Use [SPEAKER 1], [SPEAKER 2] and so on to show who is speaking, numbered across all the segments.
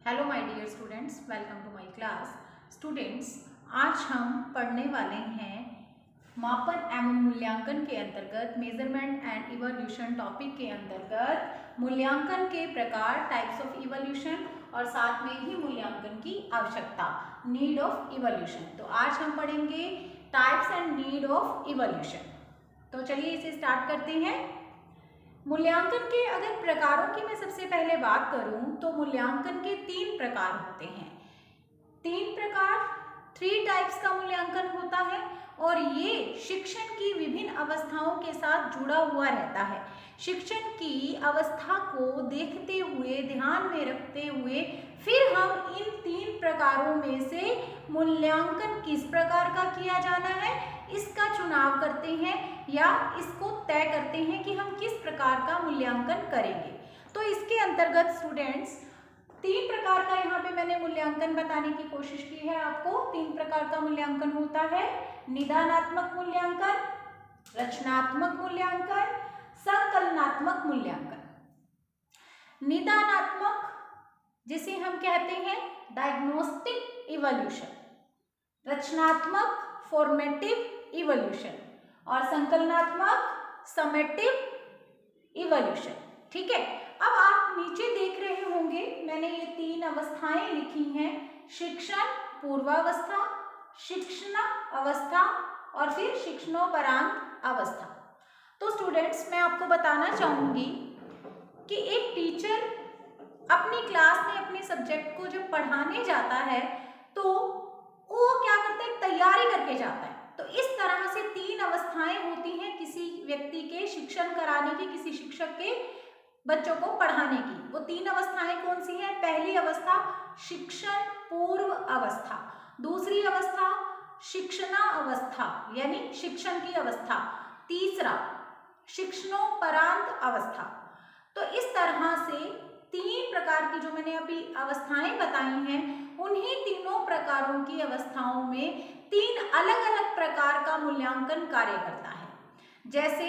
[SPEAKER 1] Hello my dear students, welcome to my class. Students, आज हम पढ़ने वाले हैं मापन एवं मूल्यांकन के अंतर्गत मेजरमेंट एंड इवोल्यूशन टॉपिक के अंतर्गत मूल्यांकन के प्रकार, टाइप्स ऑफ इवोल्यूशन और साथ में ही मूल्यांकन की आवश्यकता, नीड ऑफ इवोल्यूशन। तो आज हम पढ़ेंगे types and need of evolution. तो चलिए इसे स्टार्ट करते हैं। मूल्यांकन के अगर प्रकारों की मैं सबसे पहले बात करूं तो मूल्यांकन के 3 प्रकार होते हैं। 3 प्रकार, 3 टाइप्स का मूल्यांकन होता है और ये शिक्षण की विभिन्न अवस्थाओं के साथ जुड़ा हुआ रहता है। शिक्षण की अवस्था को देखते हुए, ध्यान में रखते हुए फिर हम इन 3 प्रकारों में से मूल्यांकन किस प्रकार का किया जाना है इसका चुनाव करते हैं या इसको तय करते हैं कि हम किस प्रकार का मूल्यांकन करेंगे। तो इसके अंतर्गत स्टूडेंट्स 3 प्रकार का यहाँ पे मैंने मूल्यांकन बताने की कोशिश की है आपको। 3 प्रकार का मूल्यांकन होता है: निदानात्मक मूल्यांकन, रचनात्मक मूल्यांकन, संकलनात्मक मूल्यांकन। निदानात्मक जिसे हम कहते हैं डायग्नोस्टिक इवोल्यूशन, रचनात्मक फॉर्मेटिव इवोल्यूशन और संकलनात्मक समेटिव इवोल्यूशन। ठीक है, अब आप नीचे देख रहे होंगे मैंने ये 3 अवस्थाएं लिखी हैं: शिक्षण पूर्वावस्था, शिक्षण अवस्था और फिर शिक्षणोपरांत अवस्था। तो स्टूडेंट्स, मैं आपको बताना चाहूंगी कि एक टीचर अपनी क्लास में अपने सब्जेक्ट को जब पढ़ाने जाता है तो वो क्या करता है, तैयारी करके जाता है। तो इस तरह से 3 अवस्थाएं होती हैं किसी व्यक्ति के शिक्षण कराने की, किसी शिक्षक के बच्चों को पढ़ाने की। वो 3 अवस्थाएं कौन सी हैं? पहली अवस्था शिक्षण पूर्व अवस्था, दूसरी अवस्था शिक्षण अवस्था यानी शिक्षण की अवस्था, तीसरा शिक्षणोपरांत अवस्था। तो इस तरह से 3 प्रकार की जो मैंने अभी अवस्थाएं बताई हैं, उन्हीं तीनों प्रकारों की अवस्थाओं में 3 अलग अलग प्रकार का मूल्यांकन कार्य करता है। जैसे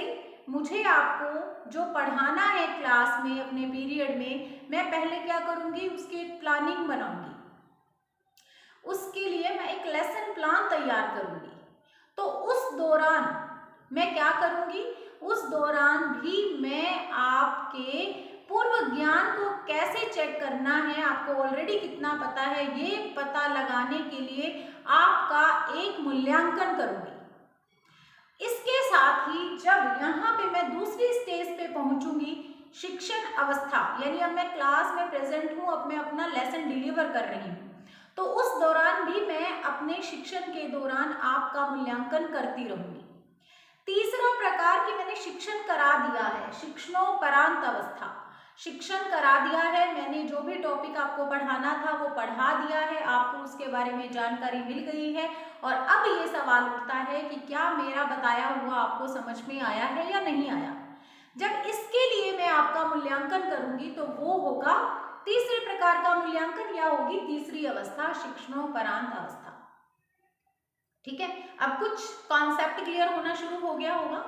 [SPEAKER 1] मुझे आपको जो पढ़ाना है क्लास में, अपने पीरियड में, मैं पहले क्या करूंगी, उसकी एक प्लानिंग बनाऊंगी। उसके लिए मैं एक लेसन प्लान तैयार करूंगी। तो उस दौरान मैं क्या करूंगी, उस दौरान भी मैं आपके पूर्व ज्ञान को कैसे चेक करना है, आपको ऑलरेडी कितना पता है, ये पता लगाने के लिए आपका एक मूल्यांकन करूंगी। इसके साथ ही जब यहाँ पे मैं दूसरी स्टेज पे पहुंचूंगी, शिक्षण अवस्था, यानी अब मैं क्लास में प्रेजेंट हूँ, अब मैं अपना लेसन डिलीवर कर रही हूँ, तो उस दौरान भी मैं अपने शिक्षण के दौरान आपका मूल्यांकन करती रहूंगी। तीसरा प्रकार कि मैंने शिक्षण करा दिया है, शिक्षणोपरांत अवस्था। शिक्षण करा दिया है, मैंने जो भी टॉपिक आपको पढ़ाना था वो पढ़ा दिया है, आपको उसके बारे में जानकारी मिल गई है और अब ये सवाल उठता है कि क्या मेरा बताया हुआ आपको समझ में आया है या नहीं आया। जब इसके लिए मैं आपका मूल्यांकन करूंगी तो वो होगा तीसरे प्रकार का मूल्यांकन या होगी तीसरी अवस्था, शिक्षणोपरांत अवस्था। ठीक है, अब कुछ कॉन्सेप्ट क्लियर होना शुरू हो गया होगा।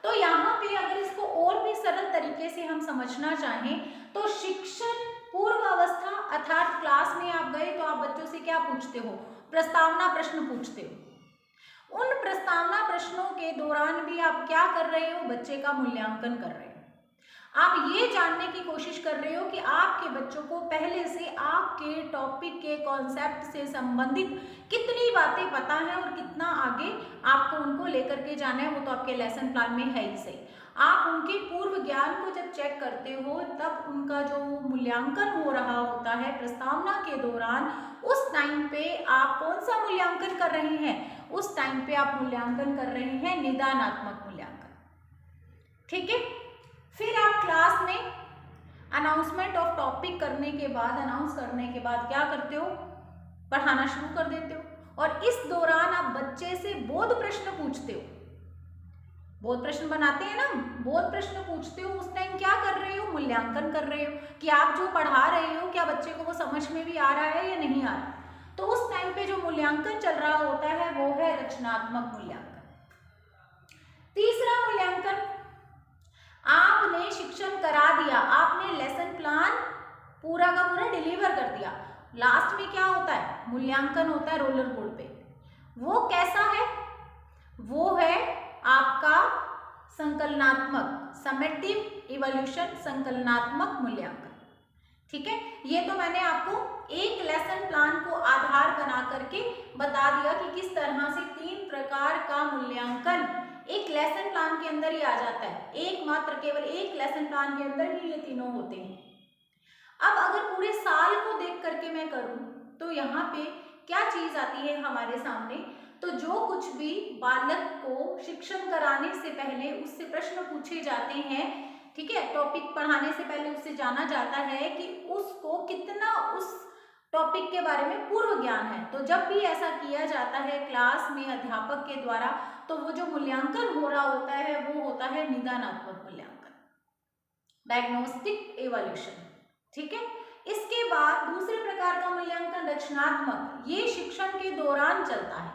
[SPEAKER 1] तो यहाँ पे अगर इसको और भी सरल तरीके से हम समझना चाहें तो शिक्षण पूर्व अवस्था अर्थात क्लास में आप गए तो आप बच्चों से क्या पूछते हो, प्रस्तावना प्रश्न पूछते हो। उन प्रस्तावना प्रश्नों के दौरान भी आप क्या कर रहे हो, बच्चे का मूल्यांकन कर रहे हो। आप ये जानने की कोशिश कर रहे हो कि आपके बच्चों को पहले से आपके टॉपिक के कॉन्सेप्ट से संबंधित कितनी बातें पता है और कितना आगे आपको उनको लेकर के जाना है। वो तो आपके लेसन प्लान में है ही सही। आप उनके पूर्व ज्ञान को जब चेक करते हो तब उनका जो मूल्यांकन हो रहा होता है प्रस्तावना के दौरान, उस टाइम पे आप कौन सा मूल्यांकन कर रहे हैं, उस टाइम पे आप मूल्यांकन कर रहे हैं निदानात्मक मूल्यांकन। ठीक है, फिर आप क्लास में अनाउंसमेंट ऑफ टॉपिक करने के बाद, अनाउंस करने के बाद क्या करते हो, पढ़ाना शुरू कर देते हो और इस दौरान आप बच्चे से बोध प्रश्न पूछते हो। बोध प्रश्न बनाते हैं ना, बोध प्रश्न पूछते हो। उस टाइम क्या कर रहे हो, मूल्यांकन कर रहे हो कि आप जो पढ़ा रहे हो क्या बच्चे को वो समझ में भी आ रहा है या नहीं आ रहा। तो उस टाइम पे जो मूल्यांकन चल रहा होता है वो है रचनात्मक मूल्यांकन। तीसरा मूल्यांकन, आपने शिक्षण करा दिया, आपने लेसन प्लान पूरा का पूरा डिलीवर कर दिया, लास्ट में क्या होता है, मूल्यांकन होता है रोलर बोर्ड पे। वो कैसा है, वो है आपका संकलनात्मक, समेटिव इवोल्यूशन, संकलनात्मक मूल्यांकन। ठीक है, ये तो मैंने आपको एक लेसन प्लान को आधार बना करके बता दिया कि किस तरह से 3 प्रकार का मूल्यांकन एक लेसन प्लान के अंदर ही आ जाता है। एकमात्र केवल एक लेसन प्लान के अंदर ही ये तीनों होते हैं। अब अगर पूरे साल को देख करके मैं करूं तो यहाँ पे क्या चीज आती है हमारे सामने, तो जो कुछ भी बालक को शिक्षण कराने से पहले उससे प्रश्न पूछे जाते हैं, ठीक है, टॉपिक पढ़ाने से पहले उससे जाना जाता है कि उसको कितना उस टॉपिक के बारे में पूर्व ज्ञान है। तो जब भी ऐसा किया जाता है क्लास में अध्यापक के द्वारा, तो वो जो मूल्यांकन हो रहा होता है वो होता है निदानात्मक मूल्यांकन, डायग्नोस्टिक इवोल्यूशन। ठीक है, इसके बाद दूसरे प्रकार का मूल्यांकन रचनात्मक, ये शिक्षण के दौरान चलता है।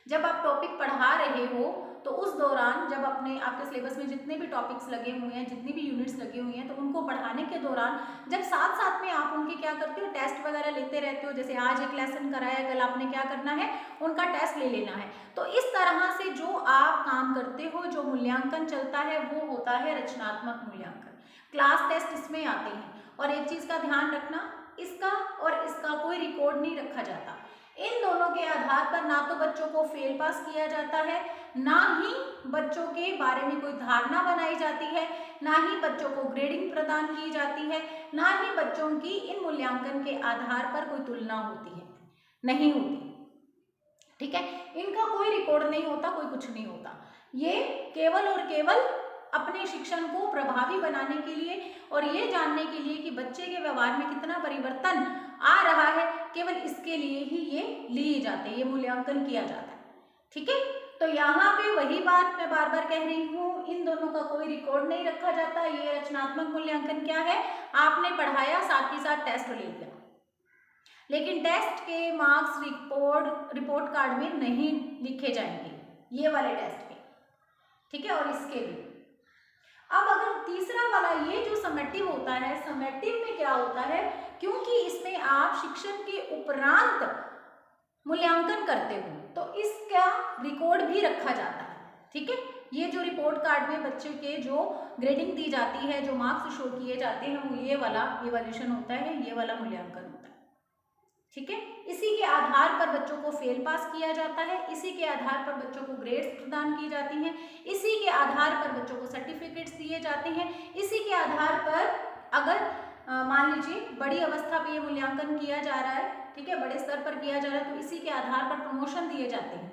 [SPEAKER 1] जब आप टॉपिक पढ़ा रहे हो तो उस दौरान जब आपके सिलेबस में जितने भी टॉपिक्स लगे हुए हैं, जितनी भी यूनिट्स लगे हुए हैं, तो उनको पढ़ाने के दौरान जब साथ साथ में आप उनके क्या करते हो, टेस्ट वगैरह लेते रहते हो। जैसे आज एक लेसन कराया, कल आपने क्या करना है, उनका टेस्ट ले लेना है। तो इस तरह से जो आप काम करते हो, जो मूल्यांकन चलता है, वो होता है रचनात्मक मूल्यांकन। क्लास टेस्ट इसमें आते हैं। और एक चीज का ध्यान रखना, इसका और इसका कोई रिकॉर्ड नहीं रखा जाता। इन दोनों के आधार पर ना तो बच्चों को फेल पास किया जाता है, ना ही बच्चों के बारे में कोई धारणा बनाई जाती है, ना ही बच्चों को ग्रेडिंग प्रदान की जाती है, ना ही बच्चों की इन मूल्यांकन के आधार पर कोई तुलना होती है, नहीं होती। ठीक है, इनका कोई रिकॉर्ड नहीं होता, कोई कुछ नहीं होता। ये केवल और केवल अपने शिक्षण को प्रभावी बनाने के लिए और ये जानने के लिए कि बच्चे के व्यवहार में कितना परिवर्तन आ रहा है, केवल इसके लिए ही ये लिए जाते हैं, ये मूल्यांकन किया जाता है। ठीक है, तो यहाँ पे वही बात मैं बार बार कह रही हूँ, इन दोनों का कोई रिकॉर्ड नहीं रखा जाता। ये रचनात्मक मूल्यांकन क्या है, आपने पढ़ाया, साथ ही साथ टेस्ट ले लिया, लेकिन टेस्ट के मार्क्स रिपोर्ट कार्ड में नहीं लिखे जाएंगे, ये वाले टेस्ट के। ठीक है, और इसके भी। अब अगर तीसरा वाला ये जो समेटिव होता है, समेटिव में क्या होता है, क्योंकि इसमें आप शिक्षण के उपरांत मूल्यांकन करते हो तो इसका रिकॉर्ड भी रखा जाता है। ठीक है, ये जो रिपोर्ट कार्ड में बच्चे के जो ग्रेडिंग दी जाती है, जो मार्क्स शो किए जाते हैं, वो ये वाला इवैल्यूएशन होता है, ये वाला मूल्यांकन होता है। ठीक है, इसी के आधार पर बच्चों को फेल पास किया जाता है, इसी के आधार पर बच्चों को ग्रेड्स प्रदान की जाती हैं, इसी के आधार पर बच्चों को सर्टिफिकेट्स दिए जाते हैं, इसी के आधार पर अगर मान लीजिए बड़ी अवस्था पे ये मूल्यांकन किया जा रहा है, ठीक है, बड़े स्तर पर किया जा रहा है, तो इसी के आधार पर प्रमोशन दिए जाते हैं।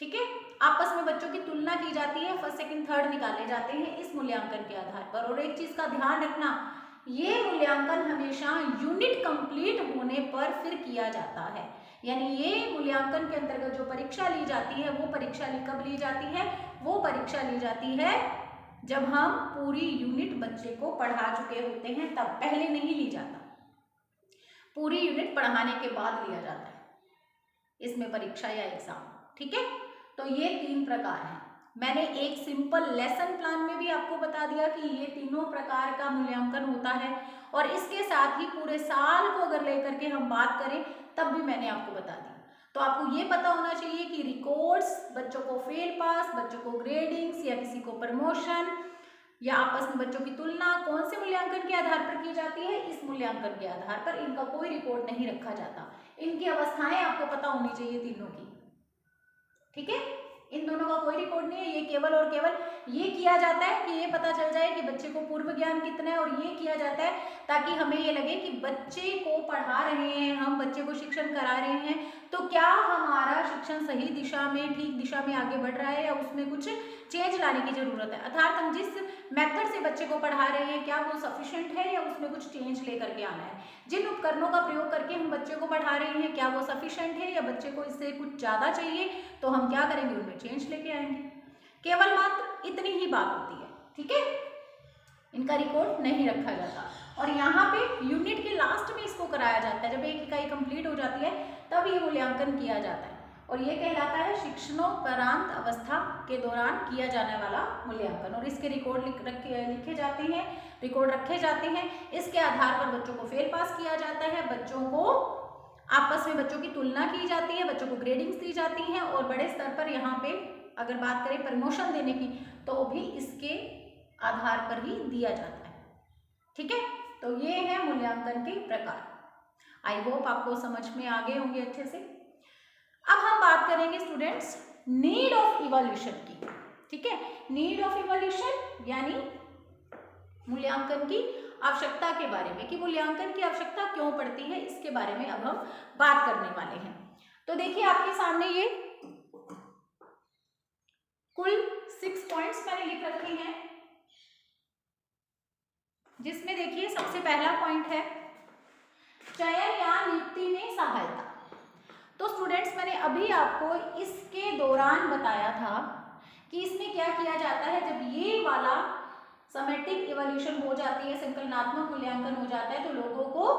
[SPEAKER 1] ठीक है, आपस में बच्चों की तुलना की जाती है, फर्स्ट सेकंड थर्ड निकाले जाते हैं इस मूल्यांकन के आधार पर। और एक चीज का ध्यान रखना, ये मूल्यांकन हमेशा यूनिट कंप्लीट होने पर फिर किया जाता है। यानी ये मूल्यांकन के अंतर्गत जो परीक्षा ली जाती है, वो परीक्षा कब ली जाती है, वो परीक्षा ली जाती है जब हम पूरी यूनिट बच्चे को पढ़ा चुके होते हैं, तब। पहले नहीं ली जाता, पूरी यूनिट पढ़ाने के बाद लिया जाता है इसमें परीक्षा या एग्जाम। ठीक है, तो ये 3 प्रकार हैं। मैंने एक सिंपल लेसन प्लान में भी आपको बता दिया कि ये तीनों प्रकार का मूल्यांकन होता है, और इसके साथ ही पूरे साल को अगर लेकर के हम बात करें तब भी मैंने आपको बता दिया। तो आपको ये पता होना चाहिए कि रिकॉर्ड्स, बच्चों को फेल पास, बच्चों को ग्रेडिंग्स या किसी को प्रमोशन या आपस में बच्चों की तुलना कौन से मूल्यांकन के आधार पर की जाती है, इस मूल्यांकन के आधार पर। इनका कोई रिकॉर्ड नहीं रखा जाता, इनकी अवस्थाएं आपको पता होनी चाहिए तीनों की। ठीक है, इन दोनों का कोई रिकॉर्ड नहीं है, ये केवल और केवल ये किया जाता है कि ये पता चल जाए कि बच्चे को पूर्व ज्ञान कितना है, और ये किया जाता है ताकि हमें ये लगे कि बच्चे को पढ़ा रहे हैं हम, बच्चे को शिक्षण करा रहे हैं, तो क्या हमारा शिक्षण सही दिशा में, ठीक दिशा में आगे बढ़ रहा है, या उसमें कुछ चेंज लाने की जरूरत है। अर्थात हम जिस मेथड से बच्चे को पढ़ा रहे हैं, क्या वो सफिशिएंट है या उसमें कुछ चेंज लेकर के आना है। जिन उपकरणों का प्रयोग करके हम बच्चे को पढ़ा रहे हैं, क्या वो सफिशिएंट है या बच्चे को इससे कुछ ज़्यादा चाहिए, तो हम क्या करेंगे, उनमें चेंज लेके आएंगे। केवल मात्र इतनी ही बात होती है। ठीक है, इनका रिकॉर्ड नहीं रखा जाता। और यहाँ पे यूनिट के लास्ट में इसको कराया जाता है, जब एक इकाई कंप्लीट हो जाती है तब ये मूल्यांकन किया जाता है। और ये कहलाता है शिक्षणोपरांत अवस्था के दौरान किया जाने वाला मूल्यांकन। और इसके रिकॉर्ड लिखे जाते हैं, रिकॉर्ड रखे जाते हैं। इसके आधार पर बच्चों को फेल पास किया जाता है, बच्चों को आपस में बच्चों की तुलना की जाती है, बच्चों को ग्रेडिंग्स दी जाती हैं और बड़े स्तर पर यहाँ पे अगर बात करें प्रमोशन देने की तो भी इसके आधार पर ही दिया जाता है। ठीक है, तो ये है मूल्यांकन के प्रकार। आई होप आपको समझ में आ गए होंगे अच्छे से। अब हम बात करेंगे स्टूडेंट्स नीड ऑफ इवोल्यूशन की। ठीक है, नीड ऑफ इवोल्यूशन यानी मूल्यांकन की आवश्यकता के बारे में, कि मूल्यांकन की आवश्यकता क्यों पड़ती है, इसके बारे में अब हम बात करने वाले हैं। तो देखिए आपके सामने ये कुल 6 पॉइंट्स मैंने लिख रखे हैं, जिसमें देखिए सबसे पहला पॉइंट है चयन या नियुक्ति में सहायता। तो स्टूडेंट्स मैंने अभी आपको इसके दौरान बताया था कि इसमें क्या किया जाता है, जब ये वाला समेटिक इवोल्यूशन हो जाती है, संकलनात्मक मूल्यांकन हो जाता है, तो लोगों को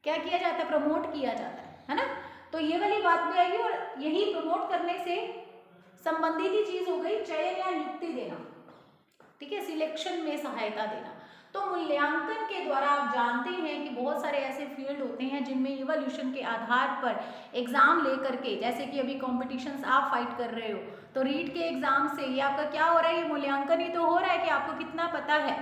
[SPEAKER 1] क्या किया जाता है, प्रमोट किया जाता है ना। तो ये वाली बात भी आएगी और यही प्रमोट करने से संबंधित ही चीज हो गई चयन या नियुक्ति देना। ठीक है, सिलेक्शन में सहायता देना। तो मूल्यांकन के द्वारा आप जानते हैं कि बहुत सारे ऐसे फील्ड होते हैं जिनमें इवोल्यूशन के आधार पर एग्जाम लेकर के, जैसे कि अभी कॉम्पिटिशन्स आप फाइट कर रहे हो, तो रीट के एग्जाम से ये आपका क्या हो रहा है, ये मूल्यांकन ही तो हो रहा है कि आपको कितना पता है।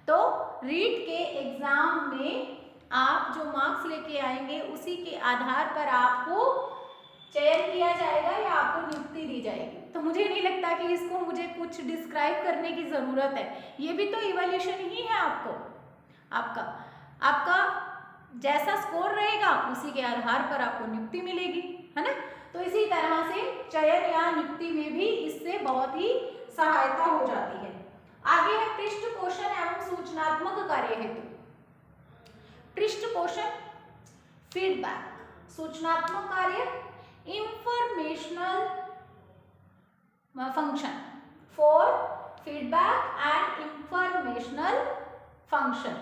[SPEAKER 1] तो रीट के एग्जाम में आप जो मार्क्स लेके आएंगे उसी के आधार पर आपको चयन किया जाएगा या आपको नियुक्ति दी जाएगी। तो मुझे नहीं लगता कि इसको मुझे कुछ डिस्क्राइब करने की ज़रूरत है, ये भी तो इवोल्यूशन ही है। आपका जैसा स्कोर रहेगा उसी के आधार पर आपको नियुक्ति मिलेगी, है ना। तो इसी तरह से चयन या नियुक्ति में भी इससे बहुत ही सहायता हो जाती है। आगे है पृष्ठ पोषण एवं सूचनात्मक कार्य हेतु। पृष्ठ पोषण, फीडबैक, सूचनात्मक कार्य, informational function, for feedback and informational function।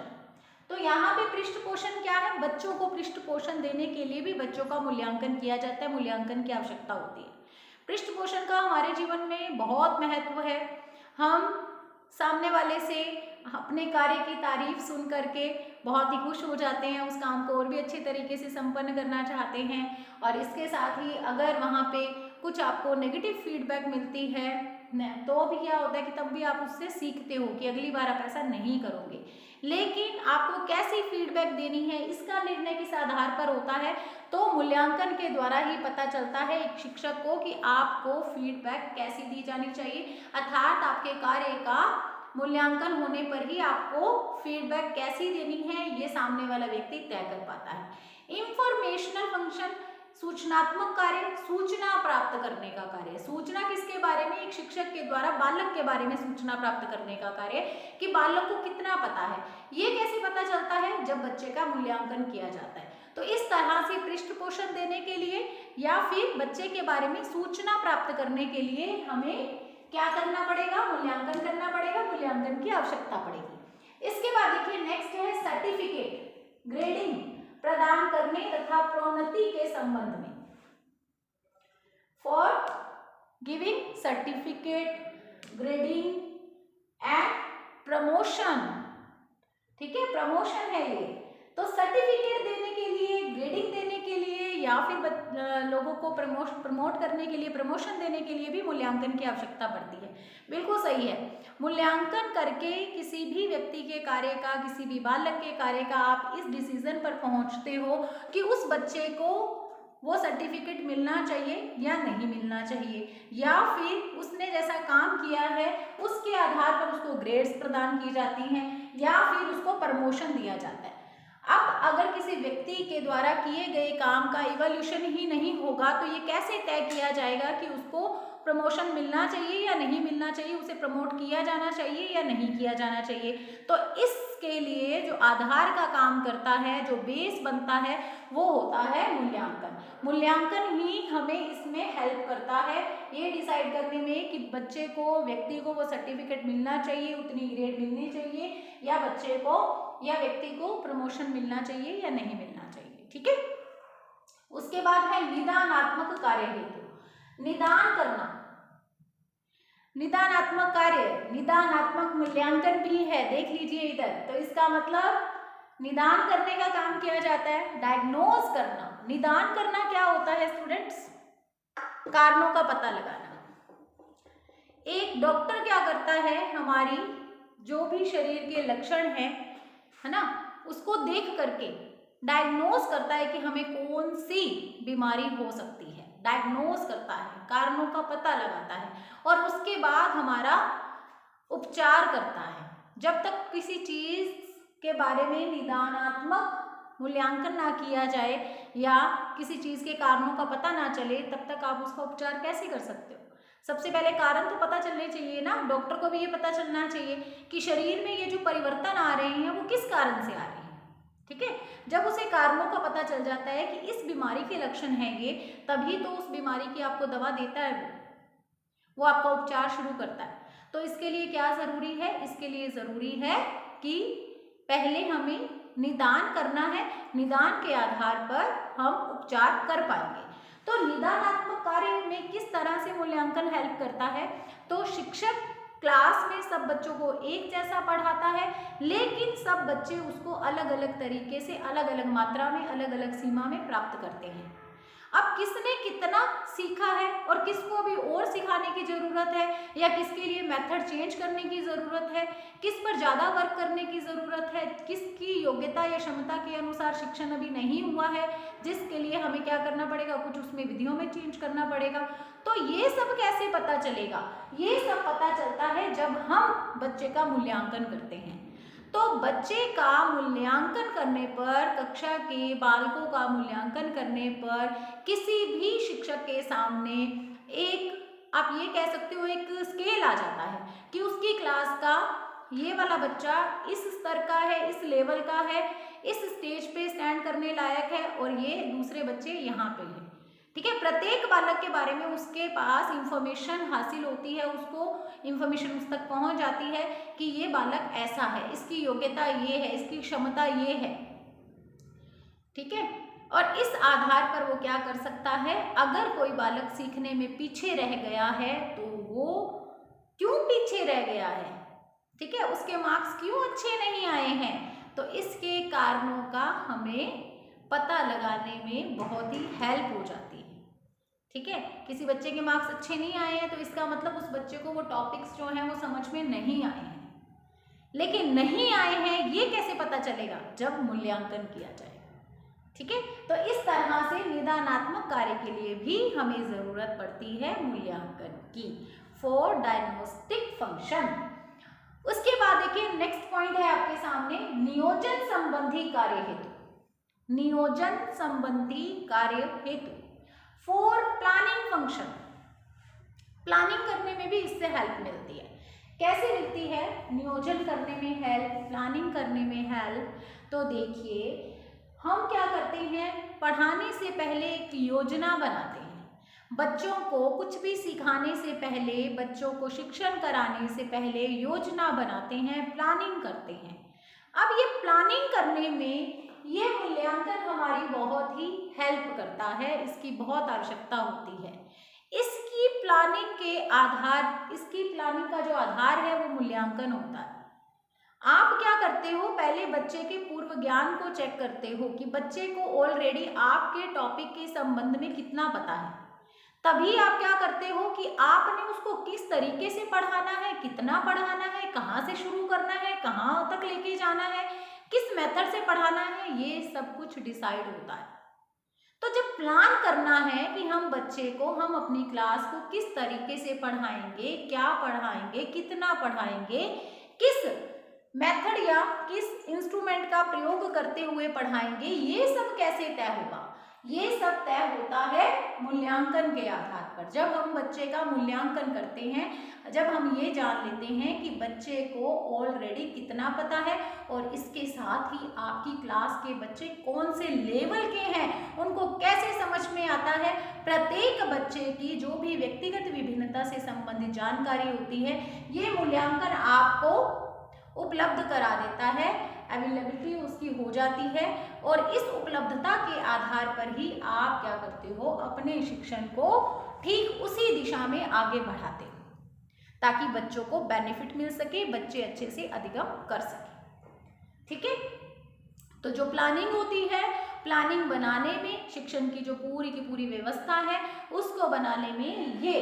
[SPEAKER 1] तो यहाँ पे पृष्ठ पोषण क्या है, बच्चों को पृष्ठ पोषण देने के लिए भी बच्चों का मूल्यांकन किया जाता है, मूल्यांकन की आवश्यकता होती है। पृष्ठ पोषण का हमारे जीवन में बहुत महत्व है। हम सामने वाले से अपने कार्य की तारीफ सुन करके बहुत ही खुश हो जाते हैं, उस काम को और भी अच्छे तरीके से संपन्न करना चाहते हैं। और इसके साथ ही अगर वहाँ पे कुछ आपको नेगेटिव फीडबैक मिलती है तो भी क्या होता है कि तब भी आप उससे सीखते हो कि अगली बार आप ऐसा नहीं करोगे। लेकिन आपको कैसी फीडबैक देनी है इसका निर्णय किस आधार पर होता है, तो मूल्यांकन के द्वारा ही पता चलता है एक शिक्षक को कि आपको फीडबैक कैसी दी जानी चाहिए। अर्थात आपके कार्य का मूल्यांकन होने पर ही आपको फीडबैक कैसी देनी है ये सामने वाला व्यक्ति तय कर पाता है। इंफॉर्मेशनल फंक्शन, सूचनात्मक कार्य, सूचना प्राप्त करने का कार्य। सूचना किसके बारे में, एक शिक्षक के द्वारा बालक के बारे में सूचना प्राप्त करने का कार्य कि बालक को कितना पता है। ये कैसे पता चलता है, जब बच्चे का मूल्यांकन किया जाता है। तो इस तरह से पृष्ठ पोषण देने के लिए या फिर बच्चे के बारे में सूचना प्राप्त करने के लिए हमें क्या करना पड़ेगा, मूल्यांकन करना पड़ेगा, मूल्यांकन की आवश्यकता पड़ेगी। इसके बाद देखिए नेक्स्ट है सर्टिफिकेट, ग्रेडिंग प्रदान करने तथा प्रोन्नति के संबंध में। For giving certificate, grading and promotion. ठीक है, प्रमोशन है ये। तो सर्टिफिकेट देने के लिए, ग्रेडिंग देने के लिए या फिर लोगों को प्रमोट करने के लिए, प्रमोशन देने के लिए भी मूल्यांकन की आवश्यकता पड़ती है। बिल्कुल सही है। मूल्यांकन करके किसी भी व्यक्ति के कार्य का, किसी भी बालक के कार्य का आप इस डिसीजन पर पहुंचते हो कि उस बच्चे को वो सर्टिफिकेट मिलना चाहिए या नहीं मिलना चाहिए, या फिर उसने जैसा काम किया है उसके आधार पर उसको ग्रेड्स प्रदान की जाती हैं या फिर उसको प्रमोशन दिया जाता है। अब अगर किसी व्यक्ति के द्वारा किए गए काम का इवोल्यूशन ही नहीं होगा तो ये कैसे तय किया जाएगा कि उसको प्रमोशन मिलना चाहिए या नहीं मिलना चाहिए, उसे प्रमोट किया जाना चाहिए या नहीं किया जाना चाहिए। तो इसके लिए जो आधार का काम करता है, जो बेस बनता है, वो होता है मूल्यांकन। मूल्यांकन ही हमें इसमें हेल्प करता है ये डिसाइड करने में कि बच्चे को, व्यक्ति को वो सर्टिफिकेट मिलना चाहिए, उतनी ग्रेड मिलनी चाहिए, या बच्चे को या व्यक्ति को प्रमोशन मिलना चाहिए या नहीं मिलना चाहिए। ठीक है, उसके बाद है निदानात्मक कार्य हेतु। निदान करना, निदानात्मक कार्य, निदानात्मक मूल्यांकन भी है, देख लीजिए इधर। तो इसका मतलब निदान करने का काम किया जाता है, डायग्नोज करना। निदान करना क्या होता है स्टूडेंट्स? कारणों का पता लगाना। एक डॉक्टर क्या करता है, हमारी जो भी शरीर के लक्षण है ना, उसको देख करके डायग्नोज करता है कि हमें कौन सी बीमारी हो सकती है। डायग्नोज करता है, कारणों का पता लगाता है और उसके बाद हमारा उपचार करता है। जब तक किसी चीज के बारे में निदानात्मक मूल्यांकन ना किया जाए या किसी चीज के कारणों का पता ना चले, तब तक आप उसका उपचार कैसे कर सकते हो? सबसे पहले कारण तो पता चलने चाहिए ना, डॉक्टर को भी ये पता चलना चाहिए कि शरीर में ये जो परिवर्तन आ रहे हैं वो किस कारण से आ रहे हैं। ठीक है, जब उसे कारणों का पता चल जाता है कि इस बीमारी के लक्षण हैं ये, तभी तो उस बीमारी की आपको दवा देता है, वो आपका उपचार शुरू करता है। तो इसके लिए क्या जरूरी है? इसके लिए जरूरी है कि पहले हमें निदान करना है, निदान के आधार पर हम उपचार कर पाएंगे। तो निदानात्मक कार्य में किस तरह से मूल्यांकन हेल्प करता है? तो शिक्षक क्लास में सब बच्चों को एक जैसा पढ़ाता है, लेकिन सब बच्चे उसको अलग अलग तरीके से, अलग अलग मात्रा में, अलग अलग सीमा में प्राप्त करते हैं। अब किसने कितना सीखा है और किसको अभी और सिखाने की ज़रूरत है, या किसके लिए मेथड चेंज करने की ज़रूरत है, किस पर ज़्यादा वर्क करने की ज़रूरत है, किसकी योग्यता या क्षमता के अनुसार शिक्षण अभी नहीं हुआ है, जिसके लिए हमें क्या करना पड़ेगा, कुछ उसमें विधियों में चेंज करना पड़ेगा। तो ये सब कैसे पता चलेगा? ये सब पता चलता है जब हम बच्चे का मूल्यांकन करते हैं। तो बच्चे का मूल्यांकन करने पर, कक्षा के बालकों का मूल्यांकन करने पर किसी भी शिक्षक के सामने एक, आप ये कह सकते हो, एक स्केल आ जाता है कि उसकी क्लास का ये वाला बच्चा इस स्तर का है, इस लेवल का है, इस स्टेज पे स्टैंड करने लायक है, और ये दूसरे बच्चे यहाँ पे हैं। ठीक है, प्रत्येक बालक के बारे में उसके पास इंफॉर्मेशन हासिल होती है, उसको इंफॉर्मेशन उस तक पहुंच जाती है कि ये बालक ऐसा है, इसकी योग्यता ये है, इसकी क्षमता ये है। ठीक है, और इस आधार पर वो क्या कर सकता है, अगर कोई बालक सीखने में पीछे रह गया है तो वो क्यों पीछे रह गया है, ठीक है, उसके मार्क्स क्यों अच्छे नहीं आए हैं, तो इसके कारणों का हमें पता लगाने में बहुत ही हेल्प हो जाती है। ठीक है, किसी बच्चे के मार्क्स अच्छे नहीं आए हैं तो इसका मतलब उस बच्चे को वो टॉपिक्स जो हैं वो समझ में नहीं आए हैं। लेकिन नहीं आए हैं ये कैसे पता चलेगा? जब मूल्यांकन किया जाएगा। ठीक है, तो इस तरह से निदानात्मक कार्य के लिए भी हमें जरूरत पड़ती है मूल्यांकन की, फॉर डायग्नोस्टिक फंक्शन। उसके बाद देखिए नेक्स्ट पॉइंट है आपके सामने, नियोजन संबंधी कार्य हेतु। नियोजन संबंधी कार्य हेतु, फॉर प्लानिंग फंक्शन। प्लानिंग करने में भी इससे हेल्प मिलती है। कैसे मिलती है? नियोजन करने में हेल्प, प्लानिंग करने में हेल्प। तो देखिए हम क्या करते हैं, पढ़ाने से पहले एक योजना बनाते हैं। बच्चों को कुछ भी सिखाने से पहले, बच्चों को शिक्षण कराने से पहले योजना बनाते हैं, प्लानिंग करते हैं। अब ये प्लानिंग करने में ये मूल्यांकन हमारी बहुत ही हेल्प करता है, इसकी बहुत आवश्यकता होती है। इसकी प्लानिंग के आधार, इसकी प्लानिंग का जो आधार है वो मूल्यांकन होता है। आप क्या करते हो, पहले बच्चे के पूर्व ज्ञान को चेक करते हो कि बच्चे को ऑलरेडी आपके टॉपिक के संबंध में कितना पता है। तभी आप क्या करते हो कि आपने उसको किस तरीके से पढ़ाना है, कितना पढ़ाना है, कहाँ से शुरू करना है, कहाँ तक लेके जाना है, किस मेथड से पढ़ाना है, ये सब कुछ डिसाइड होता है। तो जब प्लान करना है कि हम बच्चे को, हम अपनी क्लास को किस तरीके से पढ़ाएंगे, क्या पढ़ाएंगे, कितना पढ़ाएंगे, किस मेथड या किस इंस्ट्रूमेंट का प्रयोग करते हुए पढ़ाएंगे, ये सब कैसे तय होगा? ये सब तय होता है मूल्यांकन के आधार पर। जब हम बच्चे का मूल्यांकन करते हैं, जब हम ये जान लेते हैं कि बच्चे को ऑलरेडी कितना पता है और इसके साथ ही आपकी क्लास के बच्चे कौन से लेवल के हैं, उनको कैसे समझ में आता है, प्रत्येक बच्चे की जो भी व्यक्तिगत विभिन्नता से संबंधित जानकारी होती है, ये मूल्यांकन आपको उपलब्ध करा देता है। अवेलेबिलिटी उसकी हो जाती है, और इस उपलब्धता के आधार पर ही आप क्या करते हो, अपने शिक्षण को ठीक उसी दिशा में आगे बढ़ाते हो ताकि बच्चों को बेनिफिट मिल सके, बच्चे अच्छे से अधिगम कर सके। ठीक है, तो जो प्लानिंग होती है, प्लानिंग बनाने में शिक्षण की जो पूरी की पूरी व्यवस्था है उसको बनाने में ये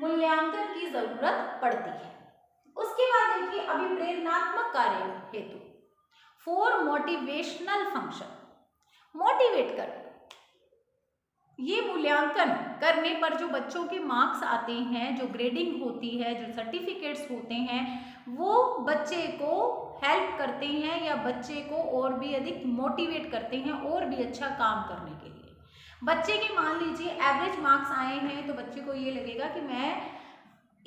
[SPEAKER 1] मूल्यांकन की जरूरत पड़ती है। उसके बाद देखिए अभिप्रेरणात्मक कार्य हेतु, फॉर मोटिवेशनल फंक्शन, मोटिवेट कर, ये मूल्यांकन करने पर जो बच्चों के मार्क्स आते हैं, जो ग्रेडिंग होती है, जो सर्टिफिकेट्स होते हैं, वो बच्चे को हेल्प करते हैं या बच्चे को और भी अधिक मोटिवेट करते हैं और भी अच्छा काम करने के लिए। बच्चे के मान लीजिए एवरेज मार्क्स आए हैं तो बच्चे को ये लगेगा कि मैं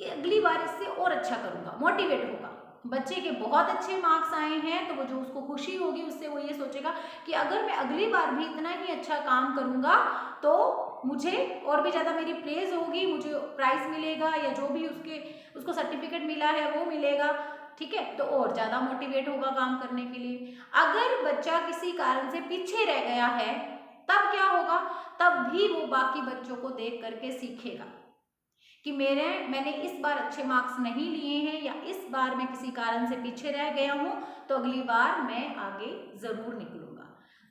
[SPEAKER 1] अगली बार इससे और अच्छा करूँगा, मोटिवेट होगा। बच्चे के बहुत अच्छे मार्क्स आए हैं तो वो जो उसको खुशी होगी उससे वो ये सोचेगा कि अगर मैं अगली बार भी इतना ही अच्छा काम करूँगा तो मुझे और भी ज़्यादा मेरी प्रेज होगी, मुझे प्राइज़ मिलेगा या जो भी उसको सर्टिफिकेट मिला है वो मिलेगा। ठीक है, तो और ज़्यादा मोटिवेट होगा काम करने के लिए। अगर बच्चा किसी कारण से पीछे रह गया है तब क्या होगा, तब भी वो बाकी बच्चों को देख करके सीखेगा कि मैंने इस बार अच्छे मार्क्स नहीं लिए हैं या इस बार मैं किसी कारण से पीछे रह गया हूँ तो अगली बार मैं आगे ज़रूर निकलूँगा।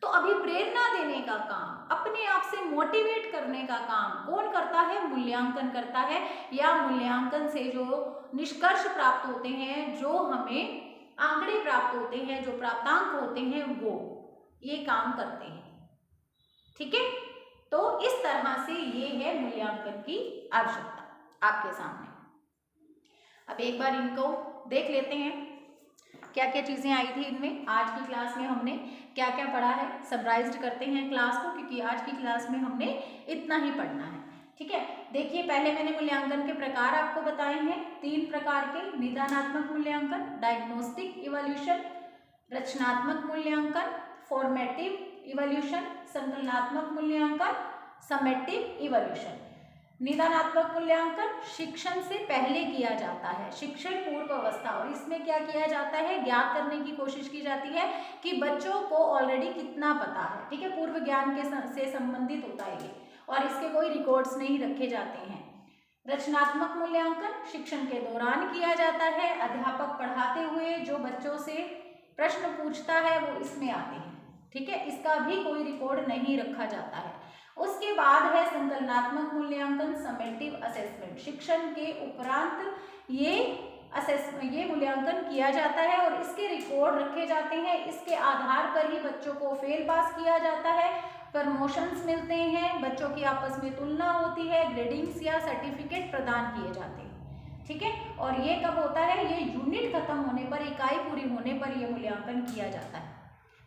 [SPEAKER 1] तो अभिप्रेरणा देने का काम, अपने आप से मोटिवेट करने का काम कौन करता है, मूल्यांकन करता है, या मूल्यांकन से जो निष्कर्ष प्राप्त होते हैं, जो हमें आंकड़े प्राप्त होते हैं, जो प्राप्तांक होते हैं, वो ये काम करते हैं। ठीक है, तो इस तरह से ये है मूल्यांकन की आवश्यकता आपके सामने। अब एक बार इनको देख लेते हैं क्या क्या चीज़ें आई थी इनमें। आज की क्लास में हमने क्या क्या पढ़ा है, समराइज्ड करते हैं क्लास को, क्योंकि आज की क्लास में हमने इतना ही पढ़ना है। ठीक है, देखिए पहले मैंने मूल्यांकन के प्रकार आपको बताए हैं, 3 प्रकार के, निदानात्मक मूल्यांकन, डायग्नोस्टिक इवैल्यूएशन, रचनात्मक मूल्यांकन, फॉर्मेटिव इवैल्यूएशन, संकलनात्मक मूल्यांकन, समेटिव इवैल्यूएशन। निदानात्मक मूल्यांकन शिक्षण से पहले किया जाता है, शिक्षण पूर्व अवस्था, और इसमें क्या किया जाता है, ज्ञात करने की कोशिश की जाती है कि बच्चों को ऑलरेडी कितना पता है। ठीक है, पूर्व ज्ञान के से संबंधित होता है ये, और इसके कोई रिकॉर्ड्स नहीं रखे जाते हैं। रचनात्मक मूल्यांकन शिक्षण के दौरान किया जाता है, अध्यापक पढ़ाते हुए जो बच्चों से प्रश्न पूछता है वो इसमें आते हैं। ठीक है, इसका भी कोई रिकॉर्ड नहीं रखा जाता है। उसके बाद है संकलनात्मक मूल्यांकन, समेटिव असेसमेंट, शिक्षण के उपरांत ये मूल्यांकन किया जाता है और इसके रिकॉर्ड रखे जाते हैं। इसके आधार पर ही बच्चों को फेल पास किया जाता है, प्रमोशंस मिलते हैं, बच्चों की आपस में तुलना होती है, ग्रेडिंग्स या सर्टिफिकेट प्रदान किए जाते हैं। ठीक है, और ये कब होता है, ये यूनिट खत्म होने पर, इकाई पूरी होने पर ये मूल्यांकन किया जाता है,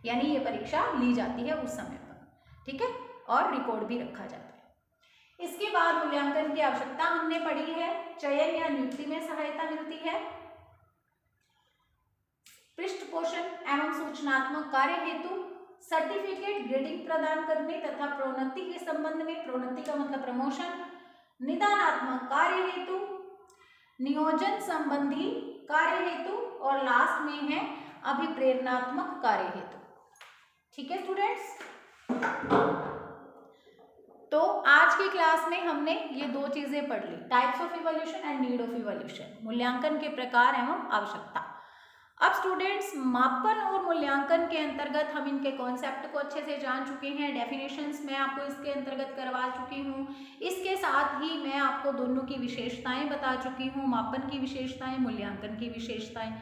[SPEAKER 1] यानी ये परीक्षा ली जाती है उस समय पर। ठीक है, और रिकॉर्ड भी रखा जाता है। इसके बाद मूल्यांकन की आवश्यकता हमने पढ़ी है, चयन या नियुक्ति में सहायता मिलती है, पृष्ठपोषण एवं सूचनात्मक कार्य हेतु, सर्टिफिकेट ग्रेडिंग प्रदान करने तथा प्रोन्नति के संबंध में, प्रोन्नति का मतलब प्रमोशन, निदानात्मक कार्य हेतु, नियोजन संबंधी कार्य हेतु, और लास्ट में है अभिप्रेरणात्मक कार्य हेतु। ठीक है स्टूडेंट्स, तो आज की क्लास में हमने ये 2 चीजें पढ़ ली, types of evaluation and need of evaluation, मूल्यांकन के प्रकार एवं आवश्यकता। अब स्टूडेंट्स, मापन और मूल्यांकन के अंतर्गत हम इनके कॉन्सेप्ट को अच्छे से जान चुके हैं, डेफिनेशंस मैं आपको इसके अंतर्गत करवा चुकी हूँ। इसके साथ ही मैं आपको दोनों की विशेषताएं बता चुकी हूँ, मापन की विशेषताएं, मूल्यांकन की विशेषताएं।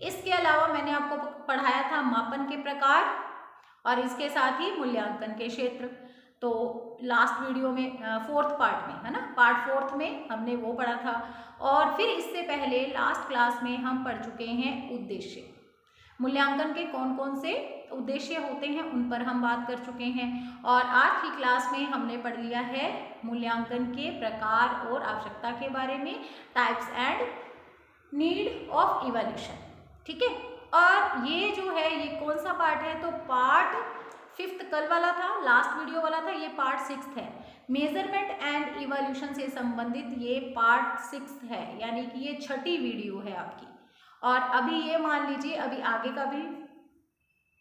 [SPEAKER 1] इसके अलावा मैंने आपको पढ़ाया था मापन के प्रकार और इसके साथ ही मूल्यांकन के क्षेत्र। तो लास्ट वीडियो में 4th पार्ट में, है ना, पार्ट 4th में हमने वो पढ़ा था, और फिर इससे पहले लास्ट क्लास में हम पढ़ चुके हैं उद्देश्य। मूल्यांकन के कौन कौन से उद्देश्य होते हैं उन पर हम बात कर चुके हैं, और आज की क्लास में हमने पढ़ लिया है मूल्यांकन के प्रकार और आवश्यकता के बारे में, types and need of evaluation. ठीक है, और ये जो है ये कौन सा पार्ट है, तो पार्ट 5th कल वाला था, लास्ट वीडियो वाला था, ये पार्ट 6th है। मेजरमेंट एंड इवैल्यूएशन से संबंधित ये पार्ट 6th है, यानी कि ये 6ठी वीडियो है आपकी। और अभी ये मान लीजिए अभी आगे का भी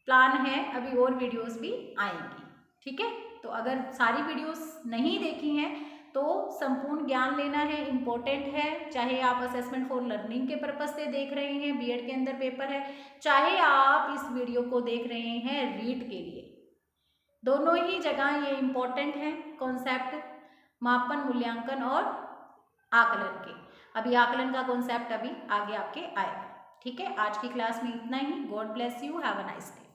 [SPEAKER 1] प्लान है, अभी और वीडियोस भी आएंगी, ठीक है। तो अगर सारी वीडियोस नहीं देखी हैं तो संपूर्ण ज्ञान लेना है, इम्पोर्टेंट है, चाहे आप असेसमेंट फॉर लर्निंग के पर्पज से देख रहे हैं, बीएड के अंदर पेपर है, चाहे आप इस वीडियो को देख रहे हैं रीट के लिए, दोनों ही जगह ये इम्पोर्टेंट है कॉन्सेप्ट मापन, मूल्यांकन और आकलन के। अभी आकलन का कॉन्सेप्ट अभी आगे आपके आएगा, ठीक है। आज की क्लास में इतना ही। God bless you, have a nice day.